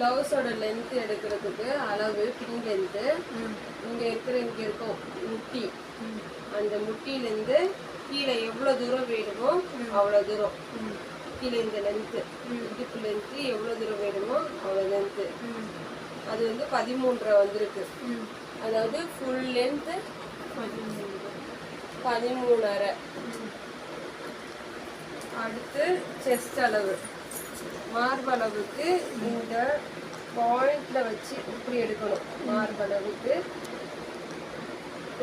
ப்ளவுஸோட லென்த் எடுக்கிறதுக்கு அளவு பின் லென்த்து இங்கே இருக்கும் முட்டி, அந்த முட்டியிலேருந்து கீழே எவ்வளோ தூரம் வேணுமோ அவ்வளோ தூரம், கீழே இந்த லென்த்து இடுப்பு லென்த்து எவ்வளோ தூரம் வேணுமோ அவ்வளோ லென்த்து, அது வந்து 13 வந்திருக்கு. அதாவது ஃபுல் லென்த்து 13.5. அடுத்து செஸ்ட் அளவு, மார்பளவுக்கு இந்த பாயிண்ட்ல வச்சு இப்படி எடுக்கணும். மார்பளவுக்கு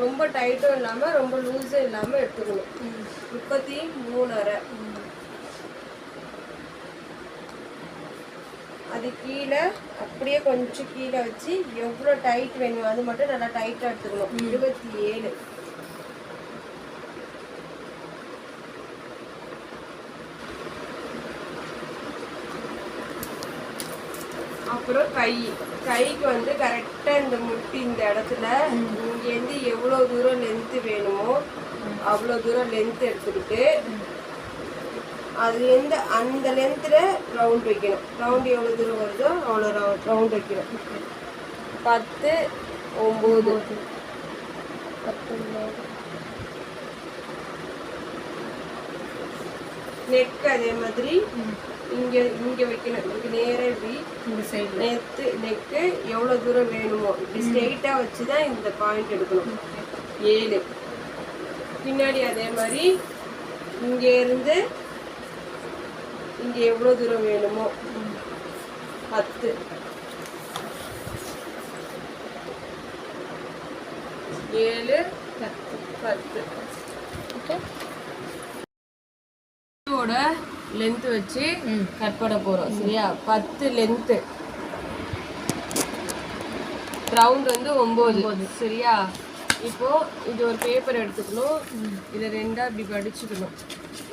ரொம்ப டைட்டும் இல்லாமல் ரொம்ப லூஸும் இல்லாமல் எடுத்துக்கணும். 33.5. அது கீழே அப்படியே கொஞ்சம் கீழே வச்சு எவ்வளோ டைட் வேணும் அது மட்டும் நல்லா டைட்டாக எடுத்துக்கணும். 27. அப்புறம் கைக்கு வந்து கரெக்டாக இந்த முட்டி இந்த இடத்துல இங்கேருந்து எவ்வளோ தூரம் லென்த்து வேணுமோ அவ்வளோ தூரம் லென்த் எடுத்துக்கிட்டு அதுலேருந்து அந்த லென்த்தில் ரவுண்ட் வைக்கணும். ரவுண்ட் எவ்வளோ தூரம் வருதோ அவ்வளோ ரவுண்ட் வைக்கணும். 10, 9, 19. நெக் அதே மாதிரி இங்கே வைக்கணும். இதுக்கு நேராக இப்படி இந்த சைடு நெக்கு எவ்வளோ தூரம் வேணுமோ இப்படி ஸ்ட்ரெயிட்டாக வச்சு தான் இந்த பாயிண்ட் எடுக்கணும். 7. பின்னாடி அதே மாதிரி இங்கேருந்து இங்கே எவ்வளோ தூரம் வேணுமோ 10. 7, 10. ஓகே. இதோட லென்த் வச்சு கட் பண்ண போகிறோம். சரியா? 10 லென்த்து, ரவுண்ட் வந்து 9. சரியா? இப்போது இது ஒரு பேப்பர் எடுத்துக்கணும். இதை 2ஆக இப்படி மடிச்சுக்கணும்.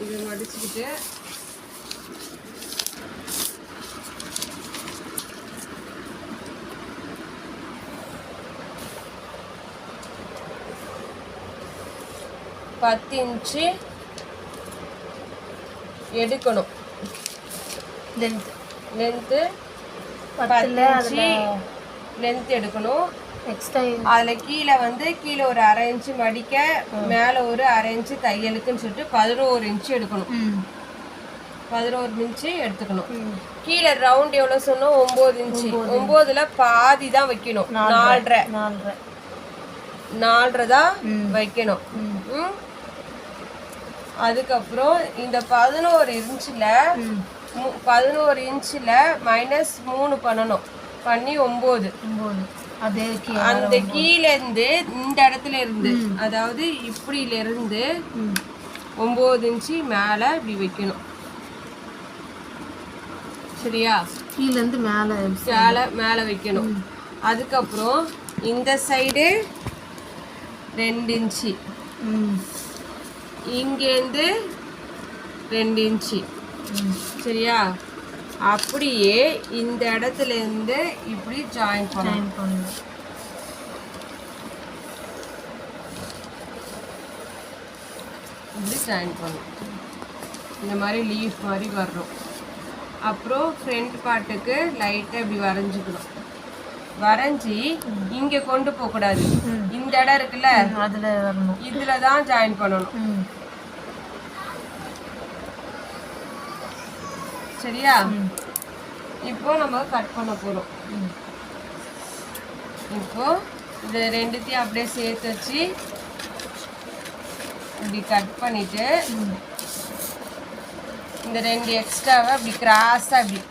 இதை மடிச்சுக்கிட்டு பத்து இன்ச்சு எடுக்கணும். லென்த்து 10 இன்ச்சு லென்த் எடுக்கணும். எக்ஸ்ட்ரா அதில் கீழே வந்து கீழே ஒரு 1/2 இன்ச்சு மடிக்க, மேலே ஒரு 1/2 இன்ச்சு தையலுக்குன்னு சொல்லிட்டு 11 இன்ச்சு எடுக்கணும். 11 இன்ச்சு எடுத்துக்கணும். கீழே ரவுண்ட் எவ்வளோ சொன்னோம்? 9 இன்ச்சு. 9ல் பாதி தான் வைக்கணும். 4.5 தான் வைக்கணும். அதுக்கப்புறம் இந்த 11 இன்ச்சில் -3 பண்ணணும். பண்ணி 9. அந்த கீழேருந்து இந்த இடத்துல இருந்து, அதாவது இப்படியிலேருந்து 9 இன்ச்சு மேலே இப்படி வைக்கணும். சரியா? கீழேருந்து மேலே வைக்கணும். அதுக்கப்புறம் இந்த சைடு 2 இன்ச்சு, இங்கேருந்து 2 இன்ச்சு. சரியா? அப்படியே இந்த இடத்துல இருந்து இப்படி ஜாயின் பண்ணணும். இப்படி ஜாயின் பண்ணணும். இந்த மாதிரி லீஃப் மாதிரி வர்றோம். அப்புறம் ஃப்ரண்ட் பார்ட்டுக்கு லைட்டாக இப்படி வரைஞ்சிக்கணும். வரைஞ்சி இங்கே கொண்டு போகக்கூடாது. இந்த இடம் இருக்குல்ல, அதில் வரணும். இதில் தான் ஜாயின் பண்ணணும். சரியா? இப்போ நம்ம கட் பண்ண போகிறோம். இப்போ இது 2த்தையும் அப்படியே சேர்த்து வச்சு இப்படி கட் பண்ணிட்டு இந்த 2 எக்ஸ்ட்ராவை அப்படி கிராஸாக இப்படி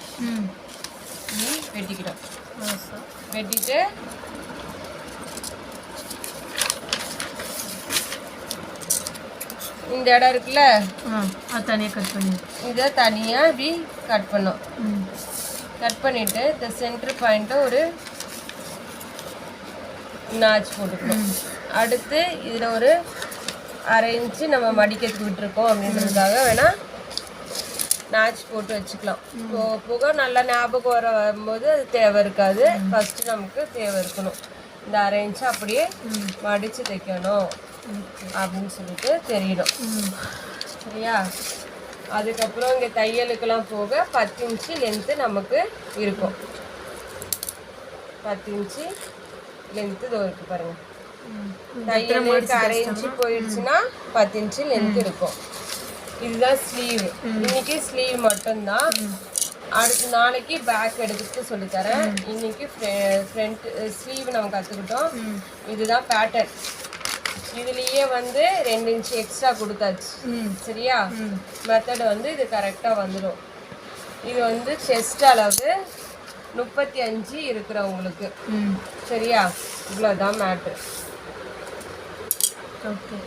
வெட்டிக்கிட்டோம். வெட்டிட்டு இந்த இடம் இருக்குல்ல, தனியாக கட் பண்ணி இதை தனியாக இப்படி கட் பண்ணோம். கட் பண்ணிவிட்டு இந்த சென்டர் பாயிண்ட்டை ஒரு நாச் போட்டுக்கணும். அடுத்து இதில் ஒரு 1/2 இன்ச்சு நம்ம மடிக்கிறதுக்கு விட்டுருக்கோம் அப்படின்றதுக்காக வேணால் நாச் போட்டு வச்சுக்கலாம். போக நல்லா ஞாபகம் வரும்போது அது தேவை இருக்காது. ஃபஸ்ட்டு நமக்கு தேவை இருக்கணும். இந்த 1/2 இன்ச்சு அப்படியே மடித்து தைக்கணும் அப்படின்னு சொல்லிட்டு தெரியணும். சரியா? அதுக்கப்புறம் இங்கே தையலுக்கெல்லாம் போக 10 இன்ச்சு லென்த்து நமக்கு இருக்கும். 10 இன்ச்சு லென்த்து இதோ இருக்கு பாருங்க. தையலுக்கு 1/2 இன்ச்சு போயிடுச்சுன்னா 10 இன்ச்சு லென்த் இருக்கும். இதுதான் ஸ்லீவ். இன்னைக்கு ஸ்லீவ் மட்டும்தான். அடுத்த நாளைக்கு பேக் எடுத்துட்டு சொல்லித்தரேன். இன்னைக்கு ஃப்ரண்ட் ஸ்லீவ் நம்ம கற்றுக்கிட்டோம். இதுதான் பேட்டர்ன். இதுலேயே வந்து 2 இன்ச்சு எக்ஸ்ட்ரா கொடுத்தாச்சு. சரியா? மெத்தட் வந்து இது கரெக்டாக வந்துடும். இது வந்து செஸ்ட் அளவு 35 இருக்கிறவங்களுக்கு. சரியா? இவ்வளோதான் மேட்ரு. ஓகே.